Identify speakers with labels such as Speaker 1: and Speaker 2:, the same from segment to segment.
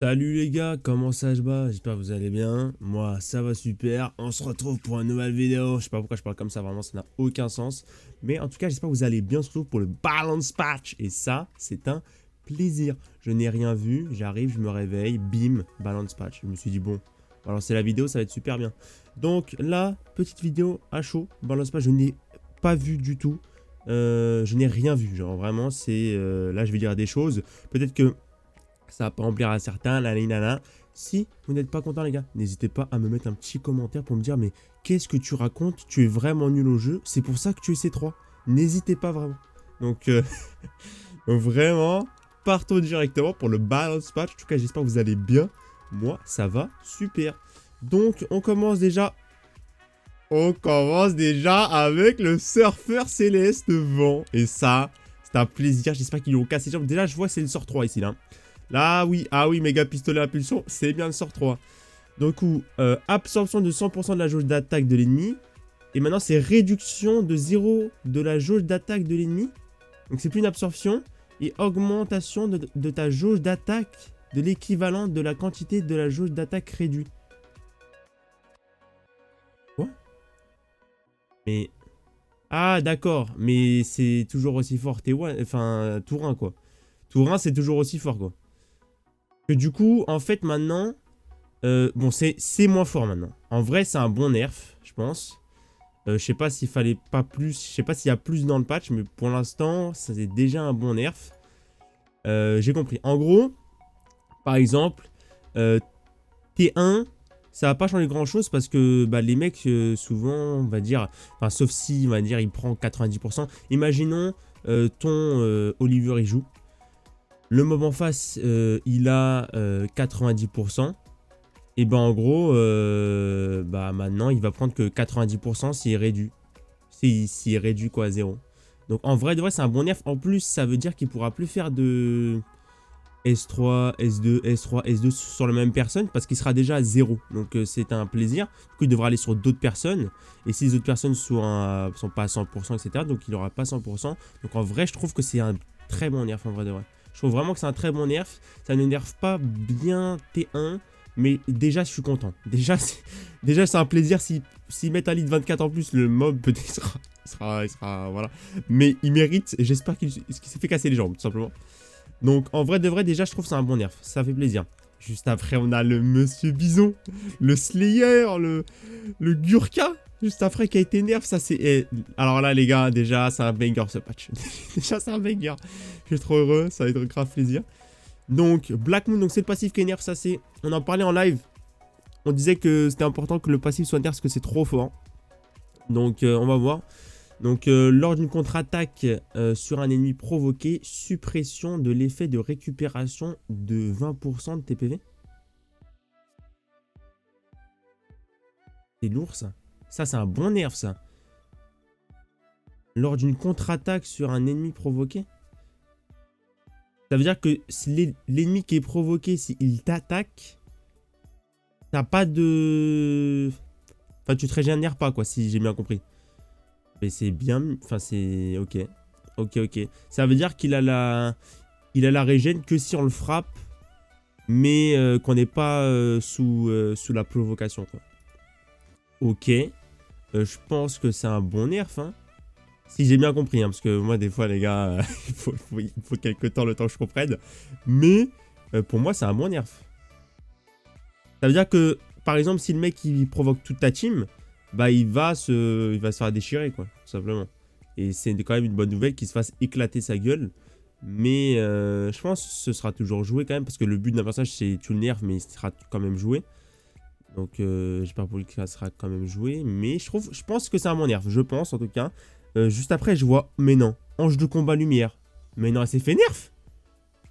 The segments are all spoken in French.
Speaker 1: Salut les gars, comment ça se bat? J'espère que vous allez bien. Moi, ça va super. On se retrouve pour une nouvelle vidéo. Je sais pas pourquoi je parle comme ça, vraiment, ça n'a aucun sens. Mais en tout cas, j'espère que vous allez bien. On se retrouve pour le balance patch. Et ça, c'est un plaisir. Je n'ai rien vu. J'arrive, je me réveille. Bim, balance patch. Je me suis dit, bon, on va lancer la vidéo, ça va être super bien. Donc là, petite vidéo à chaud. Balance patch, je n'ai pas vu du tout. Je n'ai rien vu. Genre, vraiment, c'est. Là, je vais dire des choses. Peut-être que ça va pas en plaire à certains, la. Si vous n'êtes pas content les gars, n'hésitez pas à me mettre un petit commentaire pour me dire mais qu'est-ce que tu racontes? Tu es vraiment nul au jeu, c'est pour ça que tu es C3. N'hésitez pas vraiment. Donc vraiment, partons directement pour le balance patch. En tout cas, j'espère que vous allez bien. Moi, ça va super. Donc on commence déjà. On commence déjà avec le surfeur céleste vent. Et ça, c'est un plaisir. J'espère qu'ils lui ont cassé les jambes. Déjà, je vois c'est le sort 3 ici là. Là, oui, ah oui, méga pistolet à impulsion, c'est bien le sort 3. Donc, absorption de 100% de la jauge d'attaque de l'ennemi. Et maintenant, c'est réduction de 0 de la jauge d'attaque de l'ennemi. Donc, c'est plus une absorption. Et augmentation de ta jauge d'attaque de l'équivalent de la quantité de la jauge d'attaque réduite. Quoi? Mais... Ah, d'accord. Mais c'est toujours aussi fort. T1, enfin, Tourin, quoi. Tourin, c'est toujours aussi fort, quoi. Que du coup, en fait, maintenant... bon, c'est moins fort maintenant. En vrai, c'est un bon nerf, je pense. Je sais pas s'il fallait pas plus. Je sais pas s'il y a plus dans le patch, mais pour l'instant, c'est déjà un bon nerf. J'ai compris. En gros, par exemple, T1, ça va pas changer grand chose parce que bah, les mecs, souvent, on va dire, enfin, sauf si, on va dire, il prend 90%. Imaginons ton Oliver, il joue. Le mob en face, il a 90%. Et ben en gros, bah maintenant il va prendre que 90% s'il est réduit. S'il est réduit quoi à 0. Donc en vrai de vrai c'est un bon nerf. En plus ça veut dire qu'il pourra plus faire de S3, S2, S3, S2 sur la même personne parce qu'il sera déjà à 0. Donc c'est un plaisir. Du coup il devra aller sur d'autres personnes. Et si les autres personnes sont pas à 100%, etc. Donc il n'aura pas 100%. Donc en vrai je trouve que c'est un très bon nerf en vrai de vrai. Je trouve vraiment que c'est un très bon nerf. Ça ne nerf pas bien T1. Mais déjà, je suis content. Déjà, c'est un plaisir. S'ils mettent un lead 24 en plus, le mob peut-être il sera, voilà. Mais il mérite. Et j'espère qu'il s'est fait casser les jambes, tout simplement. Donc, en vrai de vrai, déjà, je trouve que c'est un bon nerf. Ça fait plaisir. Juste après, on a le Monsieur Bison, le Slayer, le Gurka. Juste après, qui a été nerf. Ça, c'est. Alors là, les gars, déjà, c'est un banger ce patch. Déjà, c'est un banger. Je suis trop heureux. Ça va être grave plaisir. Donc, Black Moon, donc c'est le passif qui est nerf, ça c'est... On en parlait en live. On disait que c'était important que le passif soit nerf parce que c'est trop fort. Donc, on va voir. Donc, lors d'une contre-attaque sur un ennemi provoqué, suppression de l'effet de récupération de 20% de TPV. C'est lourd ça. Ça, c'est un bon nerf ça. Lors d'une contre-attaque sur un ennemi provoqué. Ça veut dire que l'ennemi qui est provoqué, s'il t'attaque, t'as pas de... Enfin, tu te régénères pas, quoi, si j'ai bien compris. Mais c'est bien... Enfin, c'est... Ok. Ok. Ça veut dire qu'il a la... Il a la régène que si on le frappe, mais qu'on n'est pas sous la provocation, quoi. Ok. Je pense que c'est un bon nerf, hein. Si j'ai bien compris, hein, parce que moi, des fois, les gars, il faut quelques temps, le temps que je comprenne. Mais, pour moi, c'est un bon nerf. Ça veut dire que, par exemple, si le mec, il provoque toute ta team, bah, il va se faire déchirer, quoi, tout simplement. Et c'est quand même une bonne nouvelle qu'il se fasse éclater sa gueule. Mais, je pense que ce sera toujours joué, quand même, parce que le but d'un personnage, c'est tu le nerf, mais il sera quand même joué. Donc, j'espère pour lui que ça sera quand même joué. Mais, je pense que c'est un bon nerf, je pense, en tout cas. Juste après, je vois, mais non, Ange de combat lumière. Mais non, elle s'est fait nerf.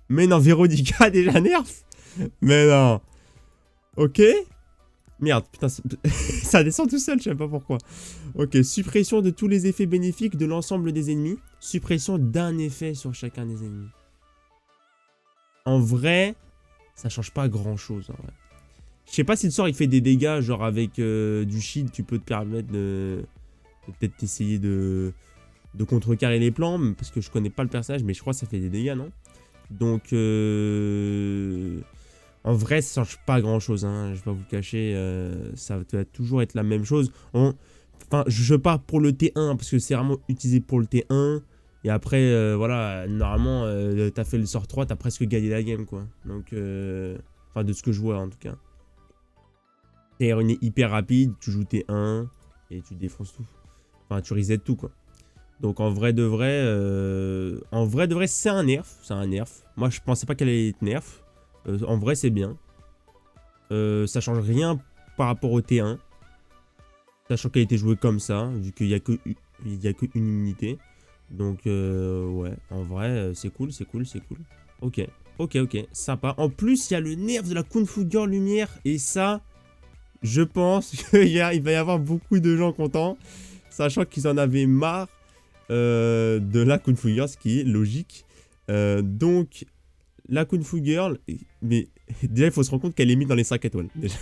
Speaker 1: Mais non, Véronica déjà nerf. Mais non. Ok. Merde, putain, ça descend tout seul, je sais pas pourquoi. Ok, suppression de tous les effets bénéfiques de l'ensemble des ennemis. Suppression d'un effet sur chacun des ennemis. En vrai, ça change pas grand chose, en vrai. Je sais pas si le sort il fait des dégâts, genre avec du shield, tu peux te permettre de peut-être essayer de contrecarrer les plans, parce que je connais pas le personnage, mais je crois que ça fait des dégâts, non? Donc, En vrai, ça change pas grand-chose, hein, je vais pas vous le cacher. Ça va toujours être la même chose. Enfin, je pars pour le T1 parce que c'est vraiment utilisé pour le T1. Et après, voilà, normalement, t'as fait le sort 3, t'as presque gagné la game, quoi. Donc, enfin, de ce que je vois, en tout cas. T1 est hyper rapide, tu joues T1 et tu défonces tout. Enfin, tu resets tout, quoi. Donc, en vrai de vrai, c'est un nerf. C'est un nerf. Moi, je pensais pas qu'elle allait être nerf. En vrai, c'est bien. Ça change rien par rapport au T1. Sachant qu'elle a été jouée comme ça, vu qu'il n'y a qu'une immunité. Donc, ouais, en vrai, c'est cool, c'est cool, c'est cool. Ok, ok, sympa. En plus, il y a le nerf de la Kung Fu Girl Lumière. Et ça, je pense qu'il va y avoir beaucoup de gens contents. Sachant qu'ils en avaient marre de la Kung Fu Girl, ce qui est logique. Donc, la Kung Fu Girl, mais déjà, il faut se rendre compte qu'elle est mise dans les 5 étoiles. Déjà.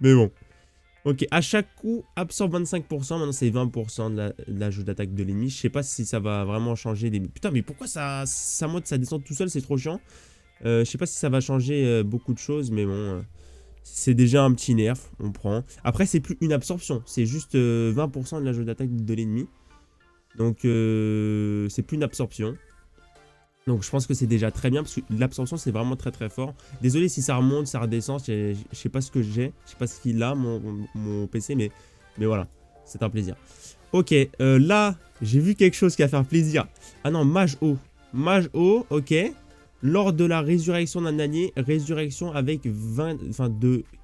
Speaker 1: Mais bon. Ok, à chaque coup, absorbe 25%, maintenant c'est 20% de la jauge d'attaque de l'ennemi. Je sais pas si ça va vraiment changer des... Putain, mais pourquoi ça monte, ça descend tout seul, c'est trop chiant. Je sais pas si ça va changer beaucoup de choses, mais bon, c'est déjà un petit nerf, on prend. Après, c'est plus une absorption, c'est juste 20% de la jauge d'attaque de l'ennemi. Donc, c'est plus une absorption. Donc je pense que c'est déjà très bien parce que l'absorption c'est vraiment très très fort. Désolé si ça remonte, ça redescend, je sais pas ce que j'ai, je sais pas ce qu'il a mon PC mais voilà, c'est un plaisir. Ok, là j'ai vu quelque chose qui va faire plaisir. Ah non, Mage O. Mage O, ok. Lors de la résurrection d'un allié, résurrection avec 20, enfin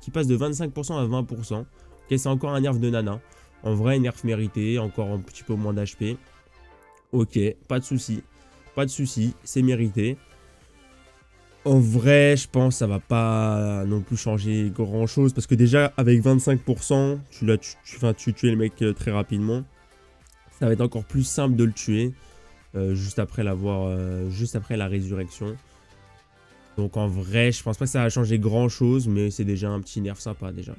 Speaker 1: qui passe de 25% à 20%. Ok, c'est encore un nerf de nana. En vrai, nerf mérité, encore un petit peu moins d'HP. Ok, pas de souci. Pas de souci, c'est mérité. En vrai, je pense que ça va pas non plus changer grand chose. Parce que déjà, avec 25%, tu tues le mec très rapidement. Ça va être encore plus simple de le tuer. Juste après la résurrection. Donc en vrai, je pense pas que ça va changer grand chose. Mais c'est déjà un petit nerf sympa déjà.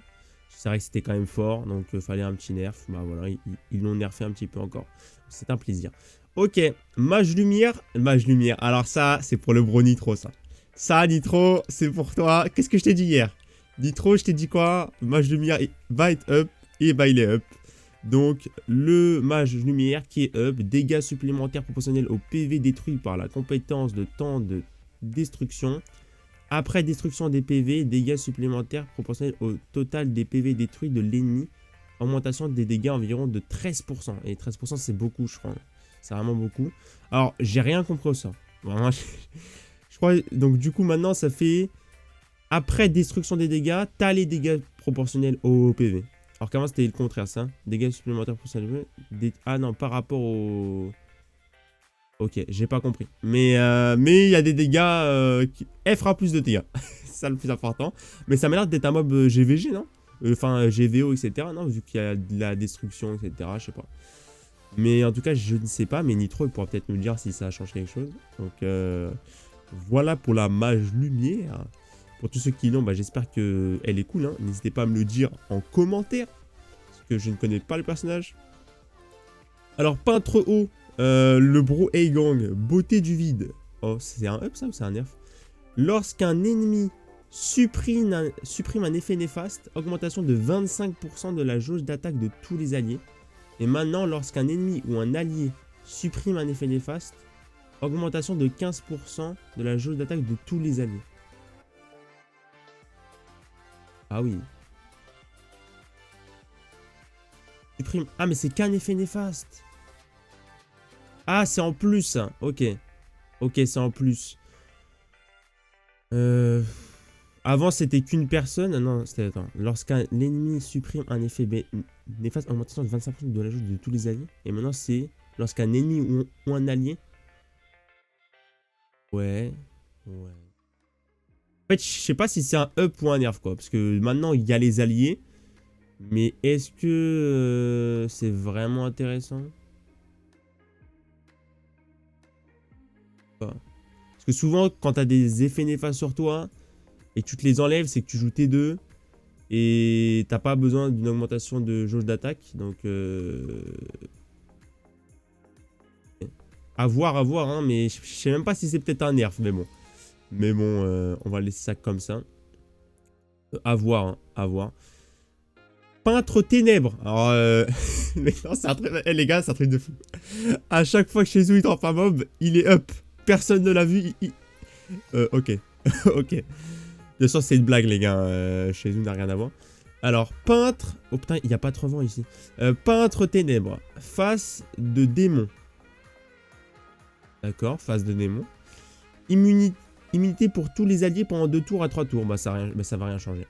Speaker 1: C'est vrai que c'était quand même fort. Donc il fallait un petit nerf. Bah voilà, ils l'ont nerfé un petit peu encore. C'est un plaisir. Ok, Mage Lumière. Mage Lumière. Alors ça, c'est pour le bro Nitro, ça. Ça, Nitro, c'est pour toi. Qu'est-ce que je t'ai dit hier? Nitro, je t'ai dit quoi? Mage Lumière, va être up et bah il est up. Donc, le Mage Lumière qui est up. Dégâts supplémentaires proportionnels au PV détruit par la compétence de temps de destruction. Après destruction des PV, dégâts supplémentaires proportionnels au total des PV détruits de l'ennemi. Augmentation des dégâts environ de 13%. Et 13%, c'est beaucoup, je crois. C'est vraiment beaucoup. Alors, j'ai rien compris au sort. Vraiment, je crois... Donc, du coup, maintenant, ça fait... Après destruction des dégâts, t'as les dégâts proportionnels au PV. Alors qu'avant, c'était le contraire, ça. Dégâts supplémentaires proportionnels... Ah non, par rapport au... Ok, j'ai pas compris. Mais il y a des dégâts... Elle fera plus de dégâts. C'est ça le plus important. Mais ça m'a l'air d'être un mob GVG, non? Enfin, GVO, etc. Non, vu qu'il y a de la destruction, etc. Je sais pas. Mais en tout cas, je ne sais pas. Mais Nitro, il pourra peut-être nous dire si ça change quelque chose. Donc, voilà pour la Mage Lumière. Pour tous ceux qui l'ont, bah, j'espère qu'elle est cool. Hein. N'hésitez pas à me le dire en commentaire. Parce que je ne connais pas le personnage. Alors, peintre haut. Le bro A-Gang. Beauté du vide. Oh, c'est un up ça ou c'est un nerf? Lorsqu'un ennemi supprime un effet néfaste, augmentation de 25% de la jauge d'attaque de tous les alliés. Et maintenant, lorsqu'un ennemi ou un allié supprime un effet néfaste, augmentation de 15% de la jauge d'attaque de tous les alliés. Ah oui. Supprime... Ah, mais c'est qu'un effet néfaste. Ah, c'est en plus. Ok. Ok, c'est en plus. Avant, c'était qu'une personne. Non, c'était... Attends. Lorsqu'un ennemi supprime un effet néfaste, augmentation de 25% de la jauge de tous les alliés. Et maintenant, c'est lorsqu'un ennemi ou un allié... Ouais. Ouais. En fait, je sais pas si c'est un up ou un nerf, quoi. Parce que maintenant, il y a les alliés. Mais est-ce que c'est vraiment intéressant? Parce que souvent, quand t'as des effets néfastes sur toi et que tu te les enlèves, c'est que tu joues T2 et t'as pas besoin d'une augmentation de jauge d'attaque. Donc, à voir, hein, mais je sais même pas si c'est peut-être un nerf, mais bon. Mais bon, on va laisser ça comme ça. À voir, hein, à voir. Peintre ténèbres. Alors, mais non, c'est un truc... Eh, les gars, c'est un truc de fou. À chaque fois que Shizou il drop un mob, il est up. Personne ne l'a vu. Ok. Ok. Bien sûr, c'est une blague, les gars. Shizou n'a rien à voir. Alors, peintre... Oh putain, il n'y a pas trop vent ici. Peintre ténèbres. Face de démon. D'accord, face de démon. Immunité pour tous les alliés pendant 2 tours à 3 tours. Bah, ça va rien changer.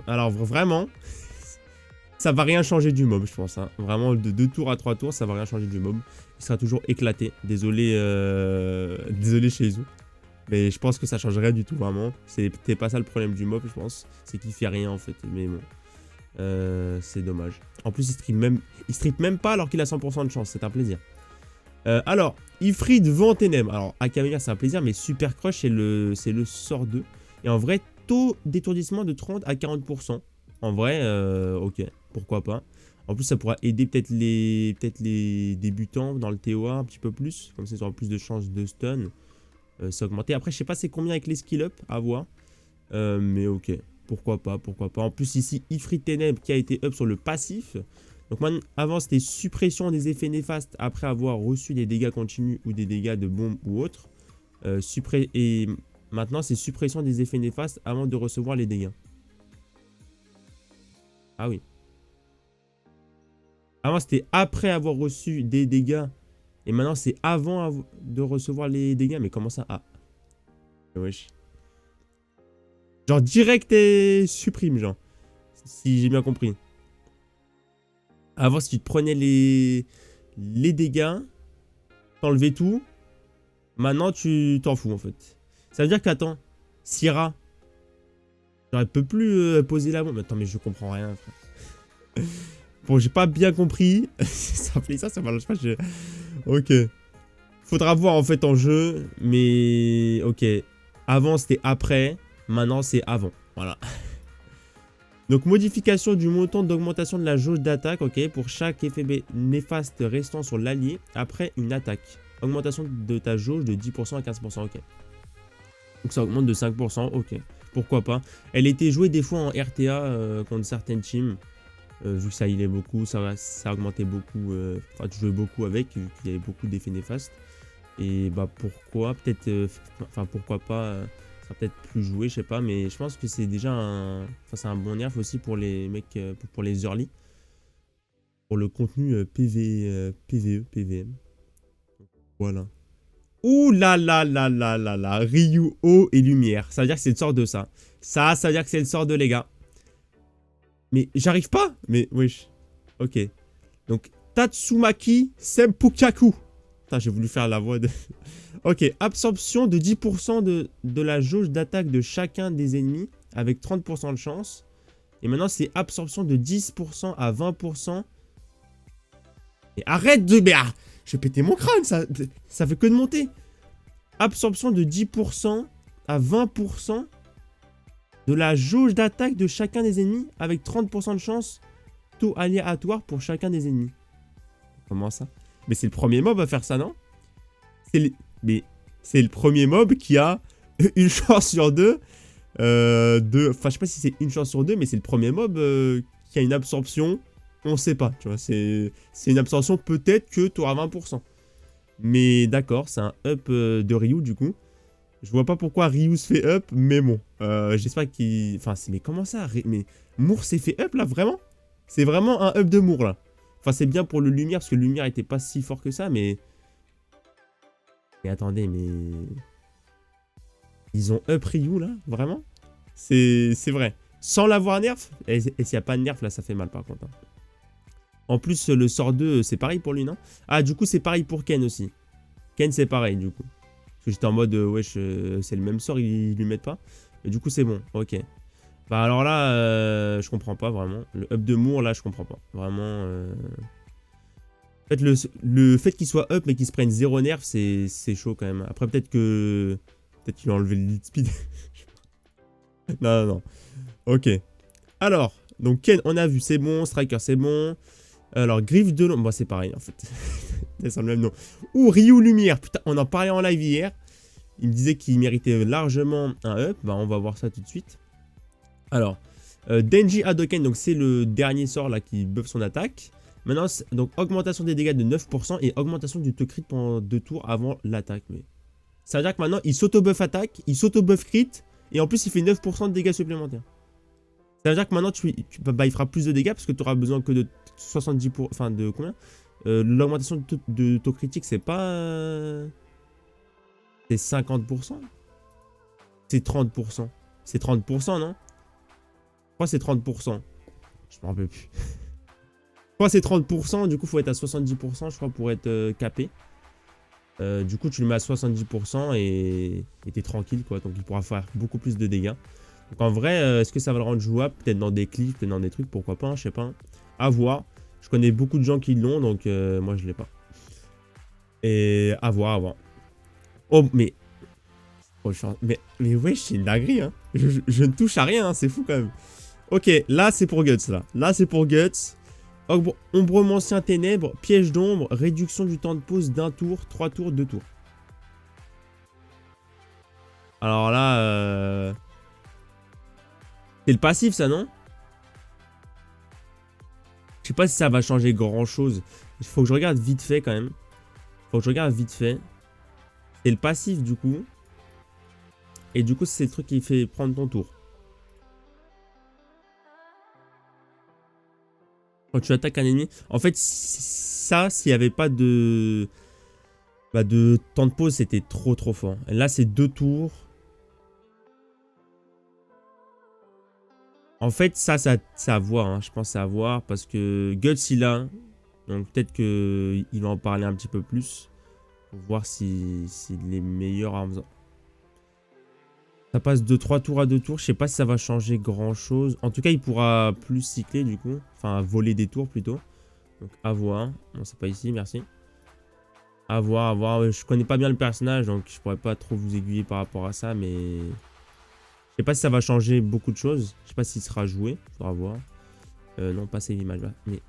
Speaker 1: Alors, vraiment... Ça va rien changer du mob, je pense. Hein. Vraiment, de 2 tours à 3 tours, ça va rien changer du mob. Il sera toujours éclaté. Désolé, désolé Shizou. Mais je pense que ça change rien du tout, vraiment. C'était pas ça le problème du mob, je pense. C'est qu'il fait rien, en fait. Mais bon. C'est dommage. En plus, il strip même pas alors qu'il a 100% de chance. C'est un plaisir. Alors, Ifrit Vent Ténèbres. Alors, Akamega, c'est un plaisir, mais Super Crush, c'est le sort 2. Et en vrai, taux d'étourdissement de 30 à 40%. En vrai, ok, pourquoi pas. En plus, ça pourra aider peut-être les débutants dans le TOA un petit peu plus. Comme ça, ils auront plus de chances de stun. C'est augmenté. Après, je sais pas c'est combien avec les skill up, à voir. Mais ok, pourquoi pas, pourquoi pas. En plus, ici, Ifrit Ténèbres qui a été up sur le passif. Donc, avant, c'était suppression des effets néfastes après avoir reçu des dégâts continus ou des dégâts de bombes ou autres. Et maintenant, c'est suppression des effets néfastes avant de recevoir les dégâts. Ah oui. Avant, c'était après avoir reçu des dégâts. Et maintenant, c'est avant de recevoir les dégâts. Mais comment ça? Ah. Wesh. Genre, direct et supprime, genre. Si j'ai bien compris. Avant, si tu te prenais les dégâts, t'enlevais tout. Maintenant, tu t'en fous, en fait. Ça veut dire qu'attends, Syrah, genre, elle peut plus poser la bombe. Attends, mais je comprends rien, frère. Bon, j'ai pas bien compris. Ça fait ça marche pas. Ok. Faudra voir en fait en jeu. Mais ok. Avant c'était après. Maintenant c'est avant. Voilà. Donc modification du montant d'augmentation de la jauge d'attaque. Ok. Pour chaque effet néfaste restant sur l'allié après une attaque. Augmentation de ta jauge de 10% à 15%. Ok. Donc ça augmente de 5%. Ok. Pourquoi pas. Elle était jouée des fois en RTA contre certaines teams. Vu que ça healait beaucoup, ça augmentait beaucoup, enfin tu jouais beaucoup avec, vu qu'il y avait beaucoup d'effets néfastes. Et bah pourquoi, peut-être, enfin pourquoi pas, ça sera peut-être plus joué, je sais pas, mais je pense que c'est déjà c'est un bon nerf aussi pour les mecs, pour les early. Pour le contenu PVE, PVM. Voilà. Ouh là là là là là là, Ryu, eau et lumière, ça veut dire que c'est le sort de ça. Ça veut dire que c'est le sort de les gars. Mais j'arrive pas. Mais wesh. Ok. Donc Tatsumaki Senpukaku. Putain, j'ai voulu faire la voix de... Ok. Absorption de 10% de la jauge d'attaque de chacun des ennemis avec 30% de chance. Et maintenant, c'est absorption de 10% à 20%. Et arrête de... Mais ah, je vais péter mon crâne, ça fait que de monter. Absorption de 10% à 20% de la jauge d'attaque de chacun des ennemis avec 30% de chance, taux aléatoire pour chacun des ennemis. Comment ça? Mais c'est le premier mob à faire ça, non? Mais c'est le premier mob qui a une chance sur deux. Enfin, je sais pas si c'est une chance sur deux, mais c'est le premier mob qui a une absorption. On sait pas, tu vois. C'est une absorption peut-être que tu auras 20%. Mais d'accord, c'est un up de Ryu du coup. Je vois pas pourquoi Ryu se fait up, mais bon. J'espère qu'il... Enfin, mais comment ça? Mais Moore s'est fait up, là, vraiment? C'est vraiment un up de Moore, là. Enfin, c'est bien pour le Lumière, parce que le Lumière était pas si fort que ça, mais... Mais attendez, mais... Ils ont up Ryu, là? Vraiment? C'est vrai. Sans l'avoir nerf? Et s'il n'y a pas de nerf, là, ça fait mal, par contre. Hein. En plus, le sort 2, c'est pareil pour lui, non? Ah, du coup, c'est pareil pour Ken aussi. Ken, c'est pareil, du coup. Parce que j'étais en mode, wesh, c'est le même sort, ils lui mettent pas. Mais du coup, c'est bon, ok. Bah alors là, je comprends pas vraiment. Le up de Moore, là, je comprends pas. Vraiment... En fait, le fait qu'il soit up, mais qu'il se prenne 0 nerf, c'est chaud quand même. Après, peut-être que... Peut-être qu'il a enlevé le lead speed. Non, non, non. Ok. Alors, donc Ken, on a vu, c'est bon. Striker, c'est bon. Alors, Griffe de l'ombre, bah, c'est pareil, en fait. C'est le même nom. Ou Ryu Lumière, putain, on en parlait en live hier. il me disait qu'il méritait largement un up. Bah, on va voir ça tout de suite. Alors, Denji Hadoken, donc c'est le dernier sort là qui buff son attaque. Maintenant, donc augmentation des dégâts de 9% et augmentation du crit pendant 2 tours avant l'attaque. Mais ça veut dire que maintenant, il s'auto-buff attaque, il s'auto-buff crit, et en plus, il fait 9% de dégâts supplémentaires. Ça veut dire que maintenant, bah, il fera plus de dégâts parce que tu auras besoin que de 70%. Enfin, de combien l'augmentation de taux critique, c'est pas... c'est 50%. C'est 30%. C'est 30%, non? Je crois que c'est 30%. Je m'en rappelle plus. Je crois que c'est 30%, du coup, il faut être à 70%, je crois, pour être capé. Du coup, tu le mets à 70% et t'es tranquille, quoi. Donc, il pourra faire beaucoup plus de dégâts. Donc, en vrai, est-ce que ça va le rendre jouable? Peut-être dans des clips, peut-être dans des trucs, pourquoi pas, hein, je sais pas. À voir. Je connais beaucoup de gens qui l'ont, donc moi, je l'ai pas. Et à voir, à voir. Oh, mais... Oh, mais ouais, c'est une dinguerie, hein. Je ne touche à rien, hein, c'est fou, quand même. Ok, là, c'est pour Guts, là. Là, c'est pour Guts. Ombrement ancien ténèbres, piège d'ombre, réduction du temps de pause d'un tour, 3 tours, 2 tours. Alors là, c'est le passif ça, non? Je sais pas si ça va changer grand chose. Il faut que je regarde vite fait quand même. Faut que je regarde vite fait. C'est le passif du coup. Et du coup c'est le truc qui fait prendre ton tour. Quand tu attaques un ennemi. En fait, ça, s'il n'y avait pas de... Bah, de temps de pause, c'était trop fort. Et là, c'est 2 tours. En fait, ça c'est à voir. Hein. Je pense que c'est à voir. Parce que Guts, il a. Donc, peut-être qu'il va en parler un petit peu plus. Pour voir s'il est meilleur en faisant. Ça passe de 3 tours à 2 tours. Je sais pas si ça va changer grand chose. En tout cas, il pourra plus cycler du coup. Enfin, voler des tours plutôt. Donc, à voir. Non, c'est pas ici, merci. À voir, à voir. Je connais pas bien le personnage, donc je pourrais pas trop vous aiguiller par rapport à ça, mais... Je sais pas si ça va changer beaucoup de choses. Je sais pas s'il sera joué. Faudra voir. Non, pas ces images là. Mais...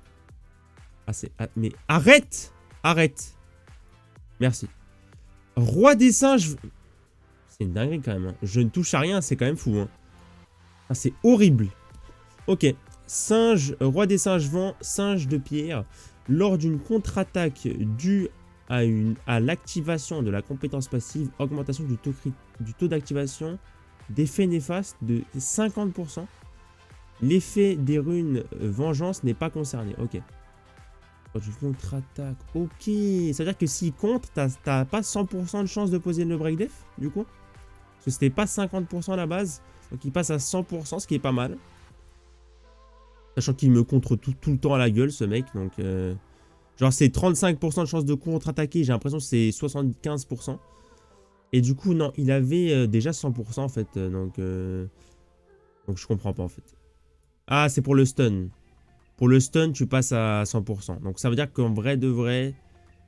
Speaker 1: mais arrête! Arrête! Merci. Roi des singes... C'est une dinguerie quand même. Hein. Je ne touche à rien, c'est quand même fou. Hein. Ah, c'est horrible. Ok. Singe, roi des singes vent, singe de pierre. Lors d'une contre-attaque due à l'activation de la compétence passive, augmentation du taux d'activation d'effet néfaste de 50%. L'effet des runes vengeance n'est pas concerné. Ok. Lors d'une contre-attaque. Ok. Ça veut dire que s'il contre, t'as pas 100% de chance de poser le break def, du coup. Parce que c'était pas 50% à la base. Donc il passe à 100%, ce qui est pas mal. Sachant qu'il me contre tout le temps à la gueule, ce mec. Donc, genre, c'est 35% de chance de contre-attaquer. J'ai l'impression que c'est 75%. Et du coup, non, il avait déjà 100% en fait. Donc, je comprends pas en fait. Ah, c'est pour le stun. Pour le stun, tu passes à 100%. Donc, ça veut dire qu'en vrai de vrai,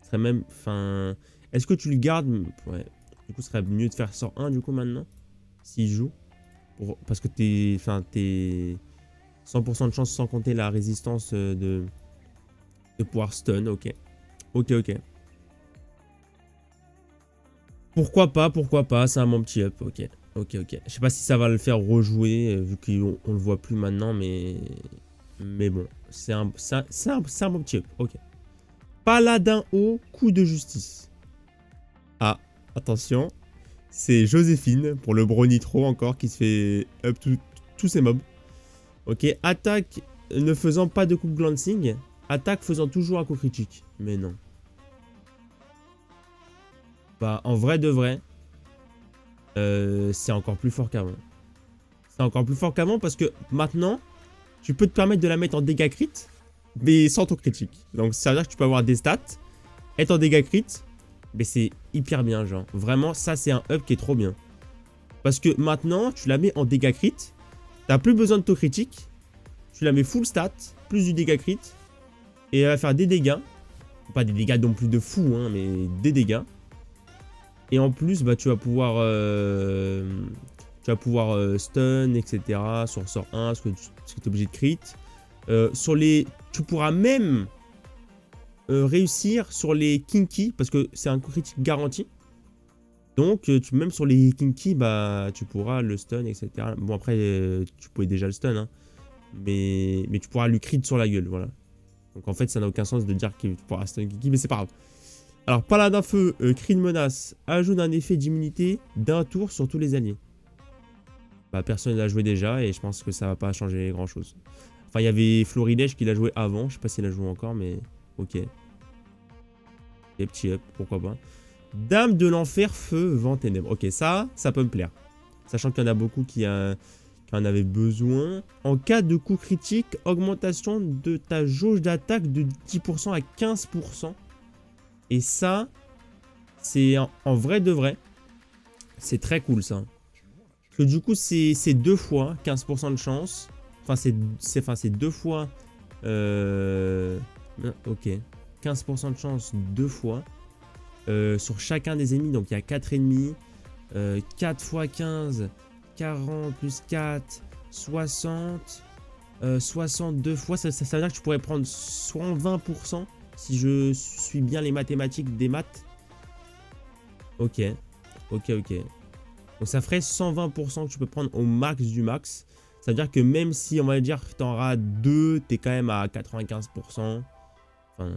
Speaker 1: ce serait même... Enfin, est-ce que tu le gardes? Ouais. Du coup, ce serait mieux de faire 101 du coup maintenant. S'il joue. Parce que t'es... Enfin, t'es... 100% de chance sans compter la résistance de pouvoir stun, ok. Ok. Pourquoi pas, c'est un bon petit up, ok. Je sais pas si ça va le faire rejouer, vu qu'on le voit plus maintenant, mais bon, c'est un bon petit up, ok. Paladin haut, coup de justice. Ah, attention, c'est Joséphine, pour le Bro Nitro encore, qui se fait up tous ses mobs. Ok, attaque ne faisant pas de coup glancing. Attaque faisant toujours un coup critique. Mais non. Bah, en vrai de vrai, c'est encore plus fort qu'avant. C'est encore plus fort qu'avant parce que maintenant, tu peux te permettre de la mettre en dégâts crit, mais sans ton critique. Donc, ça veut dire que tu peux avoir des stats, être en dégâts crit, mais c'est hyper bien, genre. Vraiment, ça, c'est un up qui est trop bien. Parce que maintenant, tu la mets en dégâts crit, t'as plus besoin de ton critique. Tu la mets full stat, plus du dégât crit. Et elle va faire des dégâts. Pas des dégâts non plus de fou, hein, mais des dégâts. Et en plus, bah, tu vas pouvoir stun, etc. Sur sort 1, parce que tu es obligé de crit. Tu pourras même réussir sur les kinky, parce que c'est un critique garanti. Donc, même sur les Kinky, bah, tu pourras le stun, etc. Bon, après, tu pouvais déjà le stun, hein. Mais tu pourras lui crit sur la gueule, voilà. Donc, en fait, ça n'a aucun sens de dire que tu pourras stun Kinky, mais c'est pas grave. Alors, Paladin Feu, cri de menace, ajoute un effet d'immunité d'un tour sur tous les alliés. Bah, personne l'a joué déjà, et je pense que ça va pas changer grand-chose. Enfin, il y avait Florilège qui l'a joué avant, je sais pas s'il l'a joué encore, mais ok. Et petit up, pourquoi pas. Dame de l'enfer, feu, vent, ténèbres. Ok, ça peut me plaire. Sachant qu'il y en a beaucoup qui en avaient besoin. En cas de coup critique, augmentation de ta jauge d'attaque de 10% à 15%. Et ça, c'est en vrai de vrai. C'est très cool ça. Parce que du coup, c'est 2 fois 15% de chance. Enfin, c'est 2 fois... ok. 15% de chance 2 fois. Sur chacun des ennemis, donc il y a 4 ennemis, 4 x 15, 40 plus 4, 60, 62 fois, ça veut dire que tu pourrais prendre 120% si je suis bien les mathématiques des maths. Ok, ok. Donc ça ferait 120% que tu peux prendre au max du max. Ça veut dire que même si on va dire que tu en auras 2, tu es quand même à 95%. Enfin,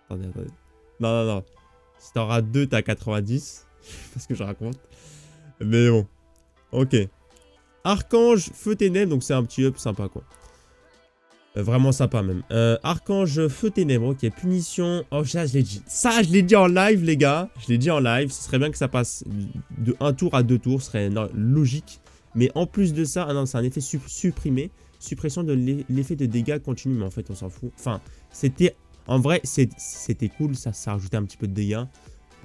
Speaker 1: attendez. Non. Si t'en auras 2, t'as 90. Je sais pas ce que je raconte. Mais bon. Ok. Archange, feu ténèbres. Donc c'est un petit up sympa quoi. Vraiment sympa même. Archange, feu ténèbres. Ok. Punition. Oh, ça je l'ai dit. Ça je l'ai dit en live les gars. Je l'ai dit en live. Ce serait bien que ça passe de 1 tour à 2 tours. Ce serait logique. Mais en plus de ça. Ah non, c'est un effet supprimé. Suppression de l'effet de dégâts continu. Mais en fait on s'en fout. Enfin, c'était... En vrai, c'était cool, ça rajoutait un petit peu de dégâts.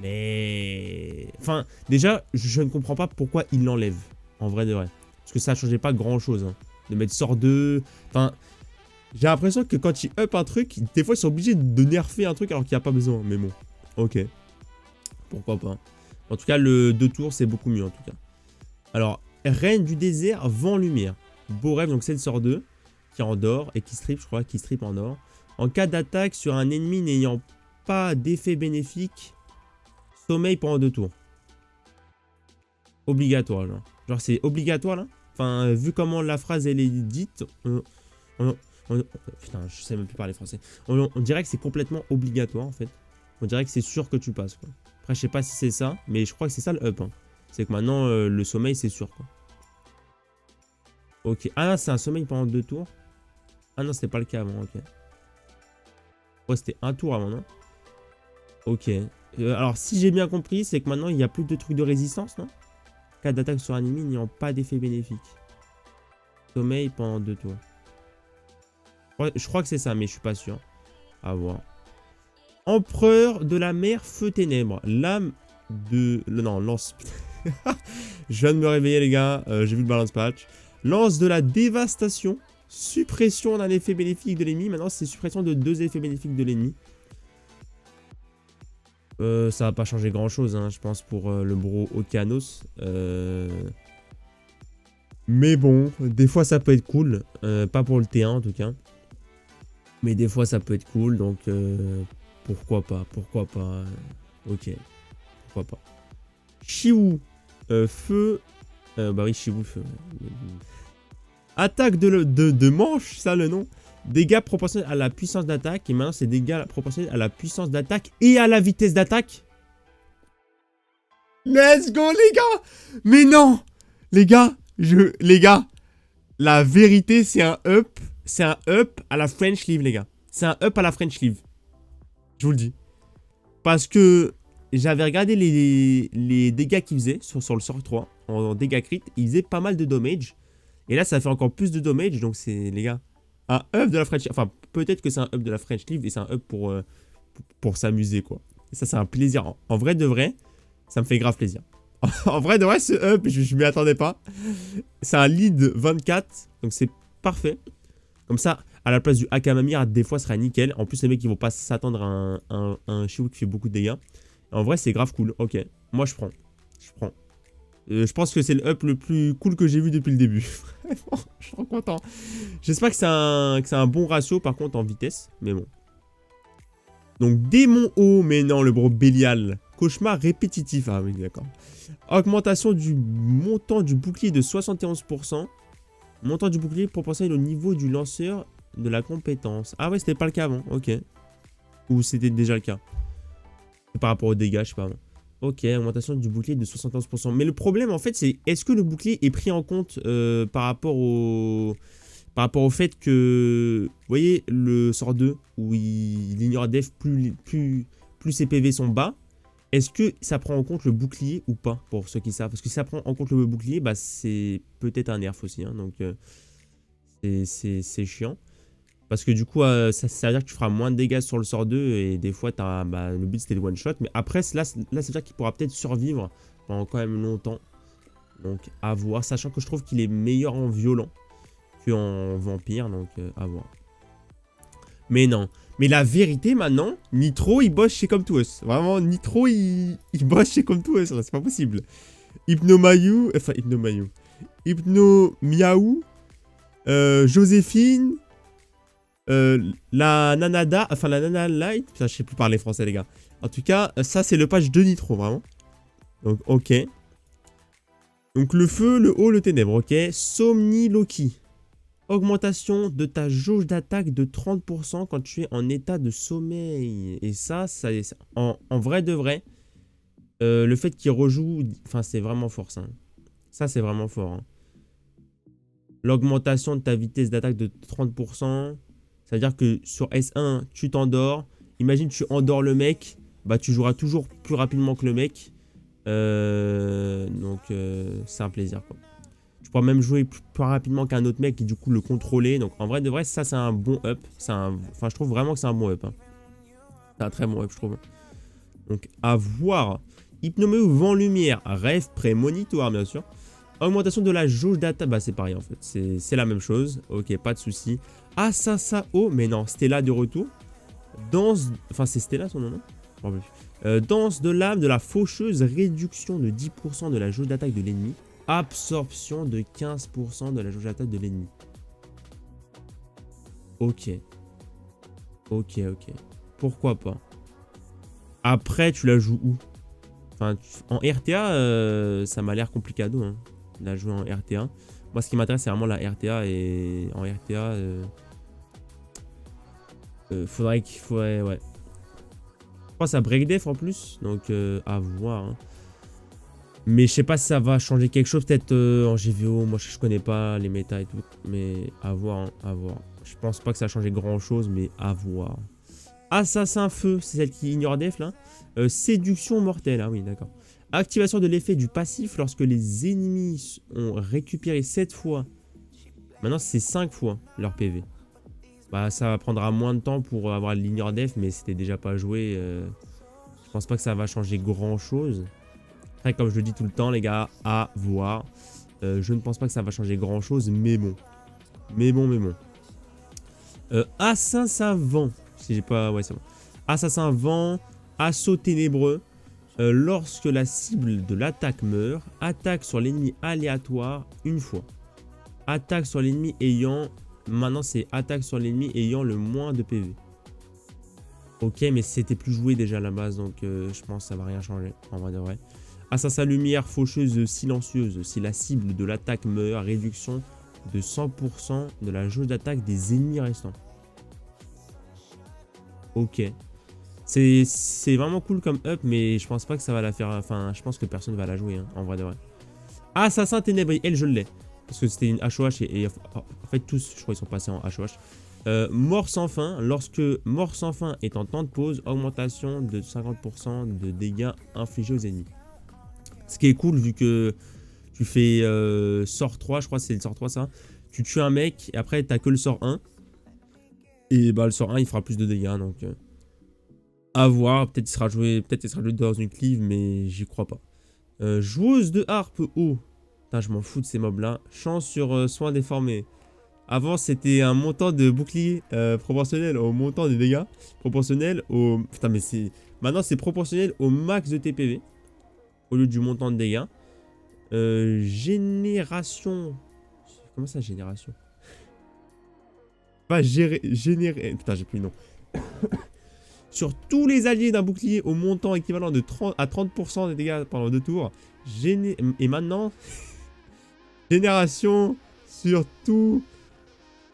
Speaker 1: Mais... Enfin, déjà, je ne comprends pas pourquoi il l'enlève. En vrai de vrai. Parce que ça ne changeait pas grand-chose. Hein. De mettre sort 2... Enfin, j'ai l'impression que quand ils up un truc, des fois, ils sont obligés de nerfer un truc alors qu'il n'y a pas besoin. Mais bon, ok. Pourquoi pas. En tout cas, le 2 tours, c'est beaucoup mieux en tout cas. Alors, Reine du désert, vent lumière. Beau rêve, donc c'est le sort 2. Qui endort et qui strip, je crois, qui strip en or. En cas d'attaque sur un ennemi n'ayant pas d'effet bénéfique, sommeil pendant 2 tours. Obligatoire, genre. Genre, c'est obligatoire, là. Enfin, vu comment la phrase, elle est dite, putain, je sais même plus parler français. On dirait que c'est complètement obligatoire, en fait. On dirait que c'est sûr que tu passes, quoi. Après, je sais pas si c'est ça, mais je crois que c'est ça le up. Hein. C'est que maintenant, le sommeil, c'est sûr, quoi. Ok. Ah, c'est un sommeil pendant 2 tours. Ah non, c'était pas le cas avant, ok. Ouais, c'était 1 tour avant, non? Ok. Alors, si j'ai bien compris, c'est que maintenant, il n'y a plus de trucs de résistance, non? Cas d'attaque sur un ennemi n'ayant pas d'effet bénéfique. Sommeil pendant 2 tours. Ouais, je crois que c'est ça, mais je suis pas sûr. À voir. Empereur de la mer, feu ténèbres. Lame de... Non, lance... Je viens de me réveiller, les gars. J'ai vu le balance patch. Lance de la dévastation. Suppression d'un effet bénéfique de l'ennemi. Maintenant, c'est suppression de 2 effets bénéfiques de l'ennemi. Ça va pas changer grand chose, hein, je pense, pour le bro Okeanos. Mais bon, des fois ça peut être cool. Pas pour le T1 en tout cas. Mais des fois ça peut être cool, donc pourquoi pas. Ok, pourquoi pas. Shiwu, feu. Bah oui, Shiwu, feu. Attaque de manche, ça le nom. Dégâts proportionnels à la puissance d'attaque. Et maintenant, c'est dégâts proportionnels à la puissance d'attaque et à la vitesse d'attaque. Let's go, les gars. Mais non. Les gars, la vérité, c'est un up. C'est un up à la French Leave, les gars. C'est un up à la French Leave. Je vous le dis. Parce que j'avais regardé les dégâts qu'il faisait sur le sort 3. En dégâts crit. Il faisait pas mal de damage. Et là, ça fait encore plus de damage. Donc, c'est, les gars, un up de la French Leave. Enfin, peut-être que c'est un up de la French Leave. Et c'est un up pour s'amuser, quoi. Et ça, c'est un plaisir. En vrai de vrai, ça me fait grave plaisir. En vrai de vrai, ce up, je m'y attendais pas. C'est un lead 24. Donc, c'est parfait. Comme ça, à la place du Akamamir, des fois, ce sera nickel. En plus, les mecs, ils vont pas s'attendre à un Shiwu qui fait beaucoup de dégâts. En vrai, c'est grave cool. Ok, moi, je prends. Je pense que c'est le up le plus cool que j'ai vu depuis le début. Vraiment, je suis trop content. J'espère que c'est un bon ratio, par contre, en vitesse. Mais bon. Donc, démon haut. Mais non, le bro Bélial. Cauchemar répétitif. Ah oui, d'accord. Augmentation du montant du bouclier de 71%. Montant du bouclier proportionnel au niveau du lanceur de la compétence. Ah ouais, c'était pas le cas avant. Ok. Ou c'était déjà le cas. Par rapport aux dégâts, je sais pas. Ok, augmentation du bouclier de 71%. Mais le problème, en fait, c'est est-ce que le bouclier est pris en compte par rapport au fait que, vous voyez, le sort 2, où il ignore def, plus ses PV sont bas, est-ce que ça prend en compte le bouclier ou pas, pour ceux qui savent? Parce que si ça prend en compte le bouclier, bah c'est peut-être un nerf aussi, hein, donc c'est chiant. Parce que du coup, ça veut dire que tu feras moins de dégâts sur le sort 2 et des fois, le but c'était de one shot. Mais après, là ça veut dire qu'il pourra peut-être survivre pendant quand même longtemps. Donc à voir, sachant que je trouve qu'il est meilleur en violent qu'en vampire, donc à voir. Mais non. Mais la vérité maintenant, Nitro il bosse chez Come2Us. Vraiment, Nitro il bosse chez Come2Us, c'est pas possible. Hypnomayu, Hypno Miaou, Joséphine. La Nanada, enfin la Nana Light, putain je sais plus parler français les gars. En tout cas, ça c'est le patch de Nitro vraiment. Donc ok. Donc le feu, le haut, le ténèbre, ok. Somni Loki. Augmentation de ta jauge d'attaque de 30% quand tu es en état de sommeil. Et ça en vrai de vrai, le fait qu'il rejoue, enfin c'est vraiment fort ça. Ça c'est vraiment fort. Hein. L'augmentation de ta vitesse d'attaque de 30%. C'est-à-dire que sur S1, tu t'endors. Imagine, tu endors le mec. Bah, tu joueras toujours plus rapidement que le mec. Donc, c'est un plaisir, quoi. Tu pourras même jouer plus rapidement qu'un autre mec et du coup le contrôler. Donc, en vrai, de vrai, ça, c'est un bon up. Enfin, je trouve vraiment que c'est un bon up. Hein. C'est un très bon up, je trouve. Donc, à voir. Hypnomé ou vent lumière. Rêve prémonitoire, bien sûr. Augmentation de la jauge d'attaque, bah c'est pareil en fait, c'est la même chose, ok, pas de souci. Asasao, mais non, Stella de retour. Danse, enfin c'est Stella son nom, non? Danse de l'âme de la faucheuse, réduction de 10% de la jauge d'attaque de l'ennemi. Absorption de 15% de la jauge d'attaque de l'ennemi. Ok. Ok, ok. Pourquoi pas. Après, tu la joues où? Enfin, en RTA, ça m'a l'air complicado, hein. La jouer en RTA. Moi, ce qui m'intéresse, c'est vraiment la RTA. Et en RTA, faudrait qu'il faudrait. Ouais. Je crois que ça break def en plus. Donc, à voir. Hein. Mais je sais pas si ça va changer quelque chose. Peut-être en GVO. Moi, je connais pas les méta et tout. Mais à voir. Hein, à voir. Je pense pas que ça a changé grand chose. Mais à voir. Assassin feu. C'est celle qui ignore def là. Séduction mortelle. Ah oui, d'accord. Activation de l'effet du passif lorsque les ennemis ont récupéré 7 fois. Maintenant, c'est 5 fois leur PV. Bah, ça prendra moins de temps pour avoir l'ignore def, mais c'était déjà pas joué. Je pense pas que ça va changer grand chose. Après, comme je le dis tout le temps, les gars, à voir. Je ne pense pas que ça va changer grand chose, mais bon. Mais bon. Assassin vent. Si j'ai pas. Ouais, c'est bon. Assassin vent. Assaut ténébreux. Lorsque la cible de l'attaque meurt, attaque sur l'ennemi aléatoire une fois. Attaque sur l'ennemi ayant... Maintenant, c'est attaque sur l'ennemi ayant le moins de PV. Ok, mais c'était plus joué déjà à la base, donc je pense que ça va rien changer, en vrai de vrai. Assassin lumière, faucheuse silencieuse. Si la cible de l'attaque meurt, réduction de 100% de la jauge d'attaque des ennemis restants. Ok. C'est vraiment cool comme up, mais je pense pas que ça va la faire... Enfin, je pense que personne va la jouer, hein, en vrai de vrai. Assassin ténébreux, elle, je l'ai. Parce que c'était une HOH et en fait, tous, je crois, ils sont passés en HOH. Mort sans fin. Lorsque mort sans fin est en temps de pause, augmentation de 50% de dégâts infligés aux ennemis. Ce qui est cool, vu que tu fais sort 3, je crois que c'est le sort 3, ça. Tu tues un mec, et après, t'as que le sort 1. Et bah, le sort 1, il fera plus de dégâts, donc... à voir, peut-être il sera joué dans une cleave, mais j'y crois pas. Joueuse de harpe haut. Putain, je m'en fous de ces mobs là. Chance sur soins déformés. Avant, c'était un montant de bouclier proportionnel au montant des dégâts. Proportionnel au... Putain, mais c'est... Maintenant, c'est proportionnel au max de TPV. Au lieu du montant de dégâts. Génération... Comment ça, génération? Pas générer... Putain, j'ai plus le nom. sur tous les alliés d'un bouclier au montant équivalent de 30 à 30% des dégâts pendant 2 tours. Et maintenant, génération sur tous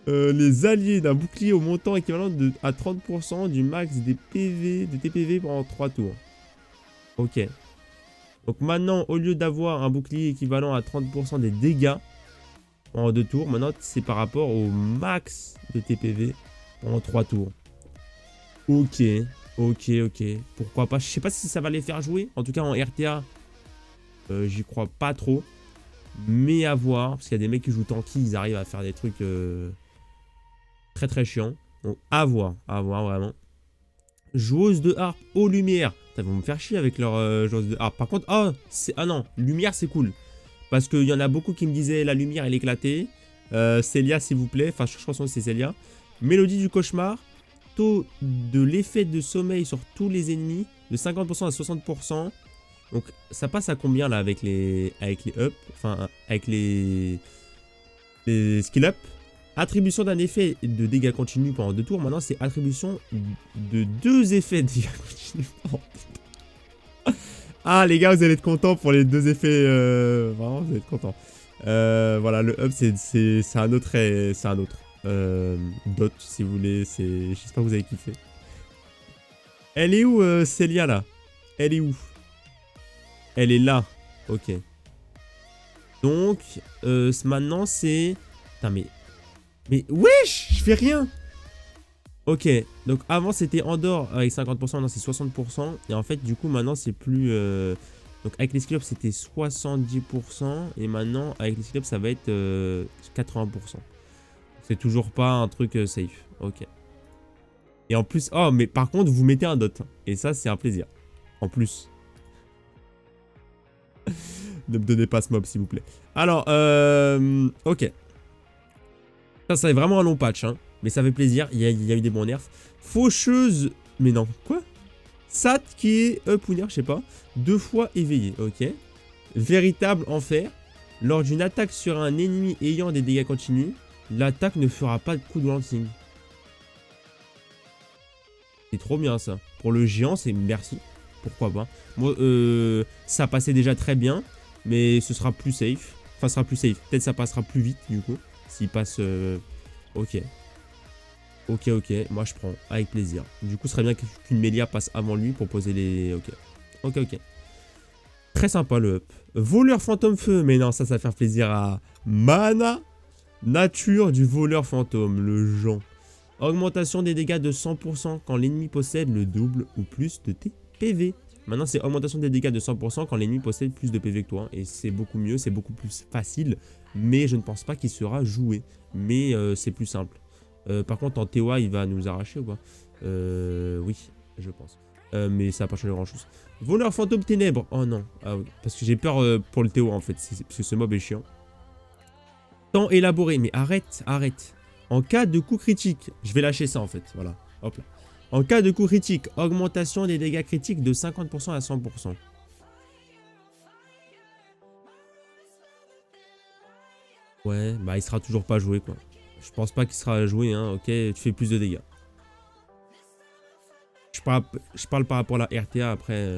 Speaker 1: les alliés d'un bouclier au montant équivalent à 30% du max des TPV pendant 3 tours. Ok. Donc maintenant, au lieu d'avoir un bouclier équivalent à 30% des dégâts pendant 2 tours, maintenant c'est par rapport au max de TPV pendant 3 tours. Ok, ok. Pourquoi pas. Je sais pas si ça va les faire jouer. En tout cas en RTA, j'y crois pas trop. Mais à voir. Parce qu'il y a des mecs qui jouent tanky, ils arrivent à faire des trucs très chiants. Donc à voir vraiment. Joueuse de harpe aux lumières. Ils vont me faire chier avec leur joueuse de harpe. Par contre, ah non, lumière c'est cool. Parce qu'il y en a beaucoup qui me disaient la lumière elle est éclatée. Célia s'il vous plaît. Enfin je crois que c'est Célia. Mélodie du cauchemar. Taux de l'effet de sommeil sur tous les ennemis de 50% à 60%. Donc ça passe à combien là avec les up, enfin avec les skill up. Attribution d'un effet de dégâts continus pendant 2 tours. Maintenant c'est attribution de 2 effets de dégâts continus. Ah les gars, vous allez être contents pour les 2 effets. Vraiment vous allez être contents. Voilà, le up c'est un autre. Dot si vous voulez, j'espère que vous avez kiffé. Elle est où Célia là? Elle est où? Elle est là. Ok. Donc maintenant c'est... Putain mais wesh, je fais rien. Ok, donc avant c'était Andorre avec 50%, maintenant c'est 60%. Et en fait du coup maintenant c'est plus... Donc avec les skill ups c'était 70%. Et maintenant avec les skill ups ça va être 80%. C'est toujours pas un truc safe. Ok. Et en plus... Oh, mais par contre, vous mettez un dot. Et ça, c'est un plaisir. En plus. Ne me donnez pas ce mob, s'il vous plaît. Alors, ok. Ça est vraiment un long patch. Hein. Mais ça fait plaisir. Il y a eu des bons nerfs. Faucheuse... Mais non. Quoi? Sat qui est up ou nerf, je sais pas. 2 fois éveillé. Ok. Véritable enfer. Lors d'une attaque sur un ennemi ayant des dégâts continus, l'attaque ne fera pas de coup de lancing. C'est trop bien ça. Pour le géant, c'est merci. Pourquoi pas. Moi, ça passait déjà très bien. Mais ce sera plus safe. Enfin, ce sera plus safe. Peut-être ça passera plus vite du coup. S'il passe... Ok. Ok. Moi, je prends. Avec plaisir. Du coup, ce serait bien qu'une Mélia passe avant lui pour poser les... Ok. Très sympa le up. Voleur fantôme feu. Mais non, ça va faire plaisir à Mana. Nature du voleur fantôme, le Jean. Augmentation des dégâts de 100% quand l'ennemi possède le double ou plus de tes PV. Maintenant, c'est augmentation des dégâts de 100% quand l'ennemi possède plus de PV que toi. Et c'est beaucoup mieux, c'est beaucoup plus facile. Mais je ne pense pas qu'il sera joué. Mais c'est plus simple. Par contre, en TOA, il va nous arracher ou pas? Oui, je pense. Mais ça n'a pas changé grand chose. Voleur fantôme ténèbres. Oh non. Ah, oui. Parce que j'ai peur pour le TOA en fait. Parce que ce mob est chiant. Temps élaboré. Mais arrête. En cas de coup critique. Je vais lâcher ça en fait. Voilà. Hop là. En cas de coup critique. Augmentation des dégâts critiques de 50% à 100%. Ouais. Bah il sera toujours pas joué quoi. Je pense pas qu'il sera joué. Hein. Ok. Tu fais plus de dégâts. Je parle par rapport à la RTA. Après.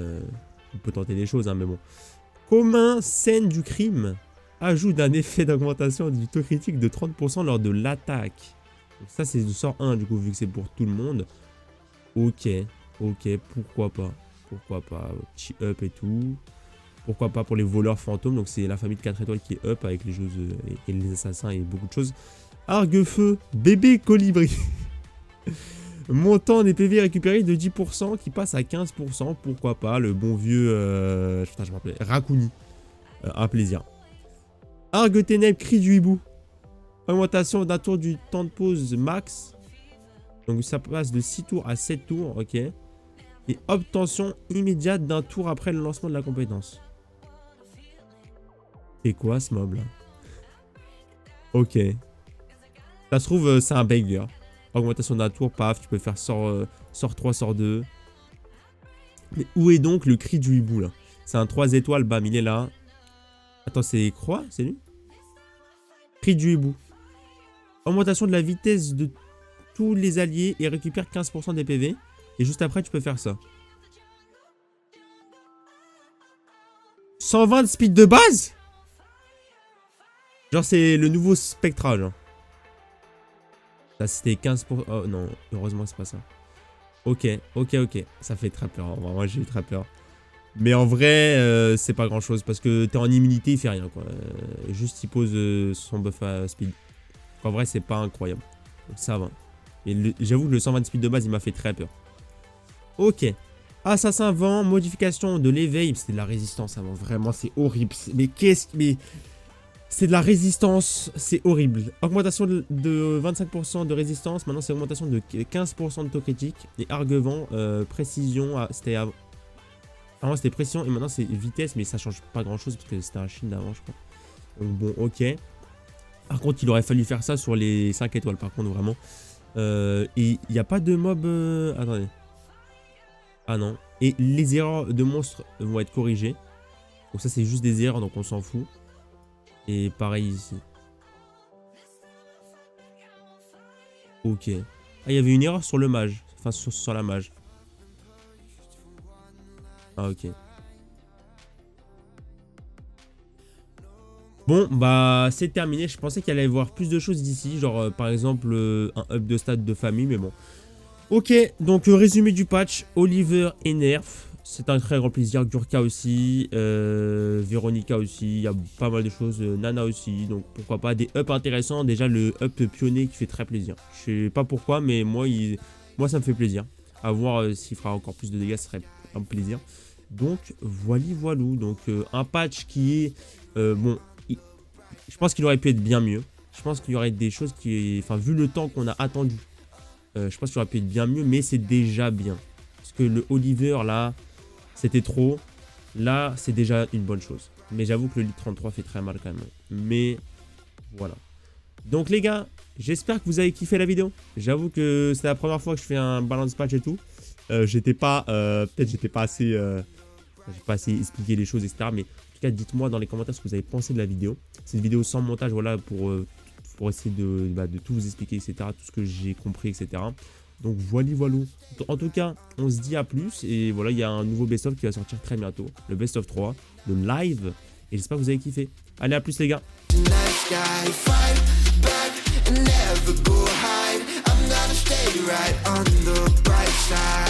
Speaker 1: On peut tenter des choses. Hein, mais bon. Commun scène du crime. Ajoute un effet d'augmentation du taux critique de 30% lors de l'attaque. Ça c'est du sort 1 du coup vu que c'est pour tout le monde. Ok, pourquoi pas. Petit up et tout. Pourquoi pas pour les voleurs fantômes. Donc c'est la famille de 4 étoiles qui est up avec les choses et les assassins et beaucoup de choses. Argue-feu, bébé colibri. Montant des PV récupérés de 10% qui passe à 15%. Pourquoi pas le bon vieux... putain je me rappelais. Raccouni. Un plaisir. Argue ténèbres, cri du hibou. Augmentation d'un tour du temps de pause max. Donc ça passe de 6 tours à 7 tours, ok. Et obtention immédiate d'un tour après le lancement de la compétence. C'est quoi ce mob là? Ok. Ça se trouve, c'est un banger. Augmentation d'un tour, paf, tu peux faire sort 3, sort 2. Mais où est donc le cri du hibou là? C'est un 3 étoiles, bam, il est là. Attends, c'est Croix? C'est lui? Cri du hibou. Augmentation de la vitesse de tous les alliés et récupère 15% des PV. Et juste après, tu peux faire ça. 120 de speed de base? Genre, c'est le nouveau Spectra, genre. Ça, c'était 15%. Oh non, heureusement, c'est pas ça. Ok. Ça fait très peur. Moi, j'ai eu très peur. Mais en vrai, c'est pas grand chose. Parce que t'es en immunité, il fait rien, quoi. Juste, il pose son buff à speed. En vrai, c'est pas incroyable. Donc, ça va. Et j'avoue que le 120 de speed de base, il m'a fait très peur. Ok. Assassin vent, modification de l'éveil. C'est de la résistance avant. Vraiment, c'est horrible. Mais mais c'est de la résistance. C'est horrible. Augmentation de 25% de résistance. Maintenant, c'est augmentation de 15% de taux critique. Et argue-vent, précision. C'était avant. Avant, c'était pression. Et maintenant, c'est vitesse. Mais ça change pas grand chose. Parce que c'était un shield avant, je crois. Donc, bon, ok. Par contre, il aurait fallu faire ça sur les 5 étoiles. Par contre, vraiment. Et il n'y a pas de mob. Attendez. Ah non. Et les erreurs de monstres vont être corrigées. Donc ça c'est juste des erreurs donc on s'en fout. Et pareil ici. Ok. Ah il y avait une erreur sur le mage. Enfin sur la mage. Ah ok. Bon bah c'est terminé. Je pensais qu'il allait y avoir plus de choses d'ici. Genre par exemple un up de stade de famille mais bon. Ok, donc résumé du patch, Oliver et Nerf, c'est un très grand plaisir, Gurka aussi, Véronica aussi, il y a pas mal de choses, Nana aussi, donc pourquoi pas, des ups intéressants, déjà le up pionnier qui fait très plaisir, je sais pas pourquoi mais moi ça me fait plaisir, à voir s'il fera encore plus de dégâts, ce serait un plaisir, donc voilou, donc un patch qui est, bon, je pense qu'il aurait pu être bien mieux, je pense qu'il y aurait des choses qui, enfin vu le temps qu'on a attendu, je pense qu'il aurait pu être bien mieux, mais c'est déjà bien. Parce que le Oliver, là, c'était trop. Là, c'est déjà une bonne chose. Mais j'avoue que le Litre 33 fait très mal quand même. Mais voilà. Donc les gars, j'espère que vous avez kiffé la vidéo. J'avoue que c'est la première fois que je fais un balance patch et tout. J'étais pas... Peut-être j'étais pas assez... j'ai pas assez expliqué les choses, etc. Mais en tout cas, dites-moi dans les commentaires ce que vous avez pensé de la vidéo. C'est une vidéo sans montage, voilà, pour essayer de tout vous expliquer, etc. Tout ce que j'ai compris, etc. Donc voilou. En tout cas, on se dit à plus. Et voilà, il y a un nouveau best-of qui va sortir très bientôt. Le best-of 3, le live. Et j'espère que vous avez kiffé. Allez, à plus les gars. Never go hide. I'm gonna stay right on the bright side.